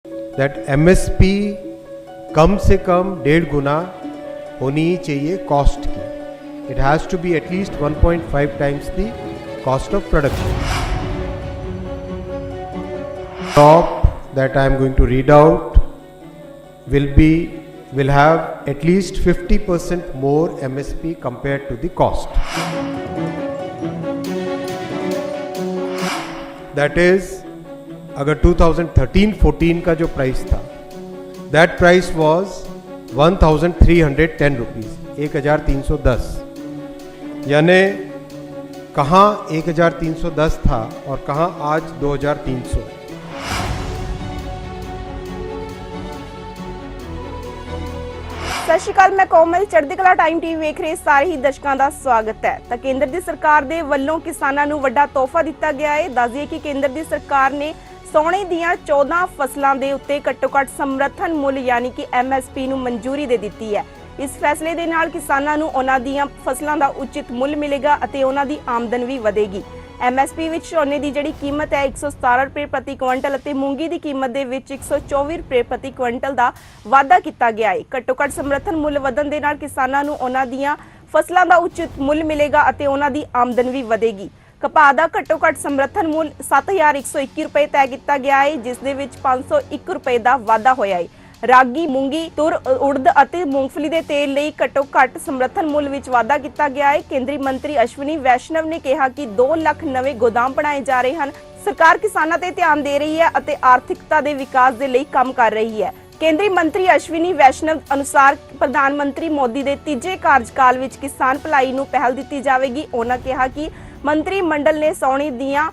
That MSP कम से कम 1.5 गुना होनी ही चाहिए कॉस्ट की. It has to be at least 1.5 times the cost of production. Top that I am going to read out will have at least 50% more MSP compared to the cost. That is, अगर 2013-14 का जो price था, that price was 1310 rupees, 1310. यानी कहाँ 1310 था और कहाँ आज 2300. ਸਤਿ ਸ਼੍ਰੀ ਅਕਾਲ, ਮੈਂ ਕੋਮਲ ਚੜ੍ਹਦੀ ਕਲਾ ਟਾਈਮ ਟੀਵੀ ਵੇਖ ਰਹੇ ਸਾਰੇ ਹੀ ਦਰਸ਼ਕਾਂ ਦਾ ਸਵਾਗਤ ਹੈ। ਤਾਂ ਕੇਂਦਰ ਦੀ ਸਰਕਾਰ ਦੇ ਵੱਲੋਂ ਕਿਸਾਨਾਂ ਨੂੰ ਵੱਡਾ ਤੋਹਫਾ ਦਿੱਤਾ ਗਿਆ ਹੈ। ਦੱਸ ਦਈਏ ਕਿ ਕੇਂਦਰ ਦੀ ਸਰਕਾਰ ਨੇ ਸੋਨੇ ਦੀਆਂ 14 ਫਸਲਾਂ ਦੇ ਉੱਤੇ ਘੱਟੋ-ਘੱਟ ਸਮਰਥਨ ਮੁੱਲ ਯਾਨੀ ਕਿ MSP ਨੂੰ ਮਨਜ਼ੂਰੀ ਦੇ ਦਿੱਤੀ ਹੈ। ਇਸ ਫੈਸਲੇ ਦੇ ਨਾਲ ਕਿਸਾਨਾਂ ਨੂੰ ਉਹਨਾਂ ਦੀਆਂ ਫਸਲਾਂ ਦਾ ਉਚਿਤ ਮੁੱਲ ਮਿਲੇਗਾ ਅਤੇ ਉਹਨਾਂ ਦੀ ਆਮਦਨ ਵੀ ਵਧੇਗੀ। MSP ਵਿੱਚ ਝੋਨੇ ਦੀ ਜਿਹੜੀ ਕੀਮਤ ਹੈ 117 ਰੁਪਏ ਪ੍ਰਤੀ ਕੁਇੰਟਲ ਅਤੇ ਮੂੰਗੀ ਦੀ ਕੀਮਤ ਦੇ ਵਿੱਚ 124 ਰੁਪਏ ਪ੍ਰਤੀ ਕੁਇੰਟਲ ਦਾ ਵਾਧਾ ਕੀਤਾ ਗਿਆ ਹੈ। ਘੱਟੋ-ਘੱਟ ਸਮਰਥਨ ਮੁੱਲ ਵਧਣ ਦੇ ਨਾਲ ਕਿਸਾਨਾਂ ਨੂੰ ਉਹਨਾਂ ਦੀਆਂ ਫਸਲਾਂ ਦਾ ਉਚਿਤ ਮੁੱਲ ਮਿਲੇਗਾ ਅਤੇ ਉਹਨਾਂ ਦੀ ਆਮਦਨ ਵੀ ਵਧੇਗੀ। ਕਪਾਹ ਦਾ ਘੱਟੋ-ਘੱਟ ਸਮਰਥਨ ਮੁੱਲ 7121 ਰੁਪਏ ਤੈਅ ਕੀਤਾ ਗਿਆ ਹੈ, ਜਿਸ ਦੇ ਵਿੱਚ 501 ਰੁਪਏ ਦਾ ਵਾਧਾ ਹੋਇਆ ਹੈ। ਰਾਗੀ, ਮੂੰਗੀ, ਤੁਰ, ਉੜਦ ਅਤੇ ਮੂੰਗਫਲੀ ਦੇ ਤੇਲ ਲਈ ਘੱਟੋ-ਘੱਟ ਸਮਰਥਨ ਮੁੱਲ ਵਿੱਚ ਵਾਧਾ ਕੀਤਾ ਗਿਆ ਹੈ। ਕੇਂਦਰੀ ਮੰਤਰੀ ਅਸ਼ਵਨੀ ਵੈਸ਼ਨਵ ਨੇ ਕਿਹਾ ਕਿ 2 ਲੱਖ ਨਵੇਂ ਗੋਦਾਮ ਬਣਾਏ ਜਾ ਰਹੇ ਹਨ। ਸਰਕਾਰ ਕਿਸਾਨਾਂ ਤੇ ਧਿਆਨ ਦੇ ਰਹੀ ਹੈ ਅਤੇ ਆਰਥਿਕਤਾ ਦੇ ਵਿਕਾਸ ਦੇ ਲਈ ਕੰਮ ਕਰ ਰਹੀ ਹੈ। ਕੇਂਦਰੀ ਮੰਤਰੀ ਅਸ਼ਵਨੀ ਵੈਸ਼ਨਵ ਅਨੁਸਾਰ ਪ੍ਰਧਾਨ ਮੰਤਰੀ ਮੋਦੀ ਦੇ ਤੀਜੇ ਕਾਰਜਕਾਲ ਵਿੱਚ ਕਿਸਾਨ ਭਲਾਈ ਨੂੰ ਪਹਿਲ ਦਿੱਤੀ ਜਾਵੇਗੀ। ਉਹਨਾਂ ਕਿਹਾ ਕਿ ਮੰਤਰੀ ਮੰਡਲ ਨੇ ਸੋਨੇ ਦੀਆਂ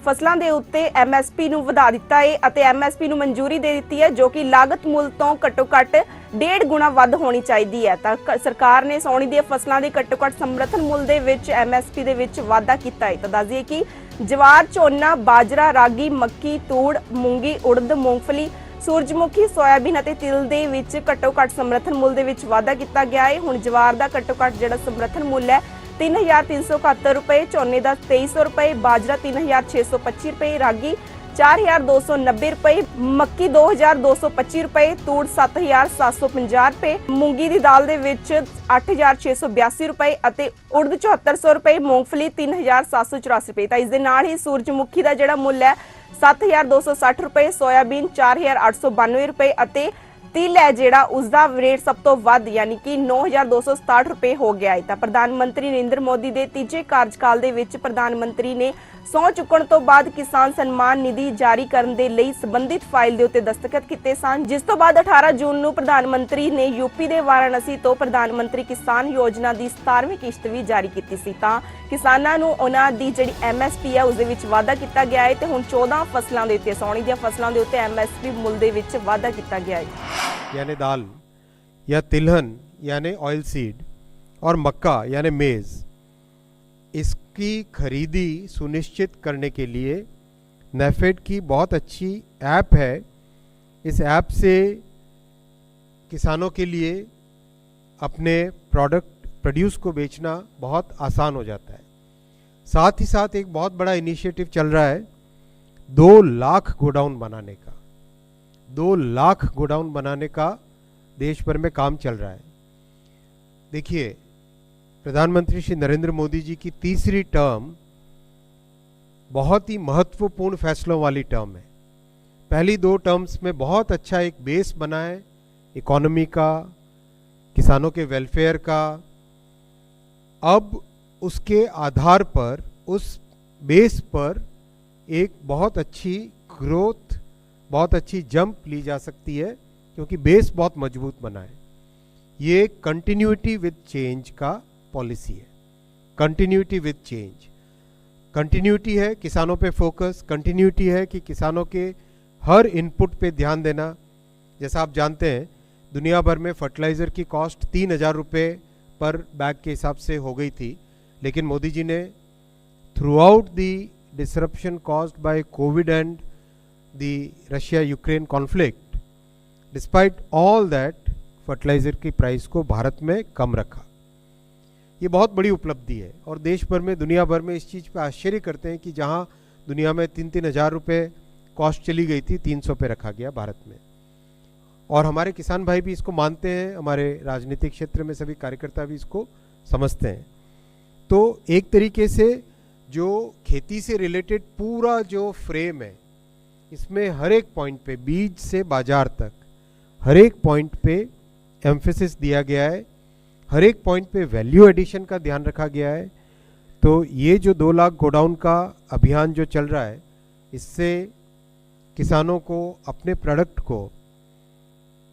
ਫਸਲਾਂ ਦੇ ਉੱਤੇ MSP ਨੂੰ ਵਧਾ ਦਿੱਤਾ ਹੈ ਅਤੇ MSP ਨੂੰ ਮਨਜ਼ੂਰੀ ਦੇ ਦਿੱਤੀ ਹੈ, ਜੋ ਕਿ ਲਾਗਤ ਮੁੱਲ ਤੋਂ ਘੱਟੋ-ਘੱਟ 1.5 ਗੁਣਾ ਵੱਧ ਹੋਣੀ ਚਾਹੀਦੀ ਹੈ। ਤਾਂ ਸਰਕਾਰ ਨੇ ਸੋਨੇ ਦੀਆਂ ਫਸਲਾਂ ਦੇ ਘੱਟੋ-ਘੱਟ ਸਮਰਥਨ ਮੁੱਲ ਦੇ ਵਿੱਚ MSP ਦੇ ਵਿੱਚ ਵਾਧਾ ਕੀਤਾ ਹੈ। ਤਾਂ ਦੱਸ ਦਈਏ ਕਿ ਜਵਾਰ, ਝੋਨਾ, ਬਾਜਰਾ, ਰਾਗੀ, ਮੱਕੀ, ਤੂੜ, ਮੂੰਗੀ, ਉੜਦ, ਮੂੰਗਫਲੀ, ਸੂਰਜਮੁਖੀ, ਸੋਇਆਬੀਨ ਅਤੇ ਤਿਲ ਦੇ ਵਿੱਚ ਘੱਟੋ-ਘੱਟ ਸਮਰਥਨ ਮੁੱਲ ਦੇ ਵਿੱਚ ਵਾਧਾ ਕੀਤਾ ਗਿਆ ਹੈ। ਹੁਣ ਜਵਾਰ ਦਾ ਘੱਟੋ-ਘੱਟ ਜਿਹੜਾ ਸਮਰਥਨ ਮੁੱਲ ਹੈ 3371 ਰੁਪਏ, ਝੋਨੇ ਦਾ 2300 ਰੁਪਏ, ਬਾਜਰਾ 3625 ਰੁਪਏ, ਰਾਗੀ 4290 ਰੁਪਏ, ਮੱਕੀ 2225 ਰੁਪਏ, ਤੂੜ 7750 ਰੁਪਏ, ਮੂੰਗੀ ਦੀ ਦਾਲ ਦੇ ਵਿੱਚ 8682 ਰੁਪਏ ਅਤੇ ਉੜਦ 7400 ਰੁਪਏ, ਮੂੰਗਫਲੀ 3784 ਰੁਪਏ। ਤਾਂ ਇਸ ਦੇ ਨਾਲ ਹੀ ਸੂਰਜਮੁਖੀ ਦਾ ਜਿਹੜਾ ਮੁੱਲ ਹੈ 7260 ਰੁਪਏ, ਸੋਇਆਬੀਨ 4892 ਰੁਪਏ ਅਤੇ ਤਿਲ ਹੈ ਜਿਹੜਾ ਉਸਦਾ ਰੇਟ ਸਭ ਤੋਂ ਵੱਧ ਯਾਨੀ ਕਿ 9267 ਰੁਪਏ ਹੋ ਗਿਆ ਹੈ। ਤਾਂ ਪ੍ਰਧਾਨ ਮੰਤਰੀ ਨਰਿੰਦਰ ਮੋਦੀ ਦੇ ਤੀਜੇ ਕਾਰਜਕਾਲ ਦੇ ਵਿੱਚ ਪ੍ਰਧਾਨ ਮੰਤਰੀ ਨੇ ਸਹੁੰ ਚੁੱਕਣ ਤੋਂ ਬਾਅਦ ਕਿਸਾਨ ਸਨਮਾਨ ਨਿਧੀ ਜਾਰੀ ਕਰਨ ਦੇ ਲਈ ਸੰਬੰਧਿਤ ਫਾਈਲ ਦੇ ਉੱਤੇ ਦਸਤਖਤ ਕੀਤੇ ਸਨ, ਜਿਸ ਤੋਂ ਬਾਅਦ 18 ਜੂਨ ਨੂੰ ਪ੍ਰਧਾਨ ਮੰਤਰੀ ਨੇ ਯੂਪੀ ਦੇ ਵਾਰਾਣਸੀ ਤੋਂ ਪ੍ਰਧਾਨ ਮੰਤਰੀ ਕਿਸਾਨ ਯੋਜਨਾ ਦੀ 17ਵੀਂ ਕਿਸ਼ਤ ਵੀ ਜਾਰੀ ਕੀਤੀ ਸੀ। ਤਾਂ ਕਿਸਾਨਾਂ ਨੂੰ ਉਹਨਾਂ ਦੀ ਜਿਹੜੀ MSP ਹੈ ਉਸ ਦੇ ਵਿੱਚ ਵਾਧਾ ਕੀਤਾ ਗਿਆ ਹੈ ਤੇ ਹੁਣ 14 ਫਸਲਾਂ ਦੇ ਉੱਤੇ ਸੋਨੇ ਦੀਆਂ ਫਸਲਾਂ ਦੇ ਉੱਤੇ MSP ਮੁੱਲ ਦੇ ਵਿੱਚ ਵਾਧਾ ਕੀਤਾ ਗਿਆ ਹੈ। यानी दाल या तिलहन यानी ऑयल सीड और मक्का यानी मेज़, इसकी खरीदी सुनिश्चित करने के लिए नेफेड की बहुत अच्छी ऐप है। इस ऐप से किसानों के लिए अपने प्रोड्यूस को बेचना बहुत आसान हो जाता है। साथ ही साथ एक बहुत बड़ा इनिशिएटिव चल रहा है 2 लाख गोडाउन बनाने का। 2 लाख गोडाउन बनाने का देश भर में काम चल रहा है। देखिए, प्रधानमंत्री श्री नरेंद्र मोदी जी की तीसरी टर्म बहुत ही महत्वपूर्ण फैसलों वाली टर्म है। पहली 2 टर्म्स में बहुत अच्छा एक बेस बना है इकोनॉमी का, किसानों के वेलफेयर का। अब उसके आधार पर, उस बेस पर एक बहुत अच्छी ग्रोथ, बहुत अच्छी जंप ली जा सकती है क्योंकि बेस बहुत मजबूत बना है। ये कंटिन्यूटी विद चेंज का पॉलिसी है। कंटिन्यूटी विद चेंज, कंटिन्यूटी है किसानों पे फोकस, कंटिन्यूटी है कि किसानों के हर इनपुट पे ध्यान देना। जैसा आप जानते हैं दुनिया भर में फर्टिलाइज़र की कॉस्ट 3000 रुपये पर बैग के हिसाब से हो गई थी, लेकिन मोदी जी ने through out the disruption caused by Covid and the Russia-Ukraine conflict, despite all that fertiliser की प्राइस को भारत में कम रखा। ये बहुत बड़ी उपलब्धि है और देश भर में, दुनिया भर में इस चीज़ पे आश्चर्य करते हैं कि जहाँ दुनिया में 3-3 हज़ार रुपये कॉस्ट चली गई थी 300 पे रखा गया भारत में। और हमारे किसान भाई भी इसको मानते हैं, हमारे राजनीतिक क्षेत्र में सभी कार्यकर्ता भी इसको समझते हैं। तो एक तरीके से जो खेती से रिलेटेड पूरा जो फ्रेम है, इसमें हर एक पॉइंट पे, बीज से बाजार तक हर एक पॉइंट पे एम्फेसिस दिया गया है, हर एक पॉइंट पे वैल्यू एडिशन का ध्यान रखा गया है। तो ये जो 2 लाख गोडाउन का अभियान जो चल रहा है, इससे किसानों को अपने प्रोडक्ट को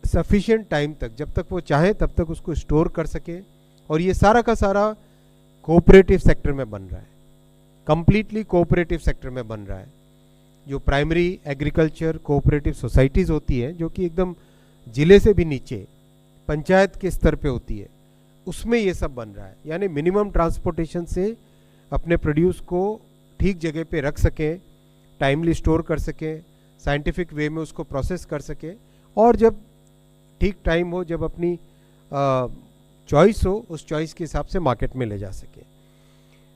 सफिशिएंट टाइम तक, जब तक वो चाहें तब तक उसको स्टोर कर सके। और ये सारा का सारा कोऑपरेटिव सेक्टर में बन रहा है, कंप्लीटली कोऑपरेटिव सेक्टर में बन रहा है। जो प्राइमरी एग्रीकल्चर कोऑपरेटिव सोसाइटीज़ होती हैं, जो कि एकदम जिले से भी नीचे पंचायत के स्तर पे होती है, उसमें ये सब बन रहा है। यानी मिनिमम ट्रांसपोर्टेशन से अपने प्रोड्यूस को ठीक जगह पे रख सकें, टाइमली स्टोर कर सकें, साइंटिफिक वे में उसको प्रोसेस कर सकें, और जब ठीक टाइम हो, जब अपनी चॉइस हो, उस चॉइस के हिसाब से मार्केट में ले जा सकें।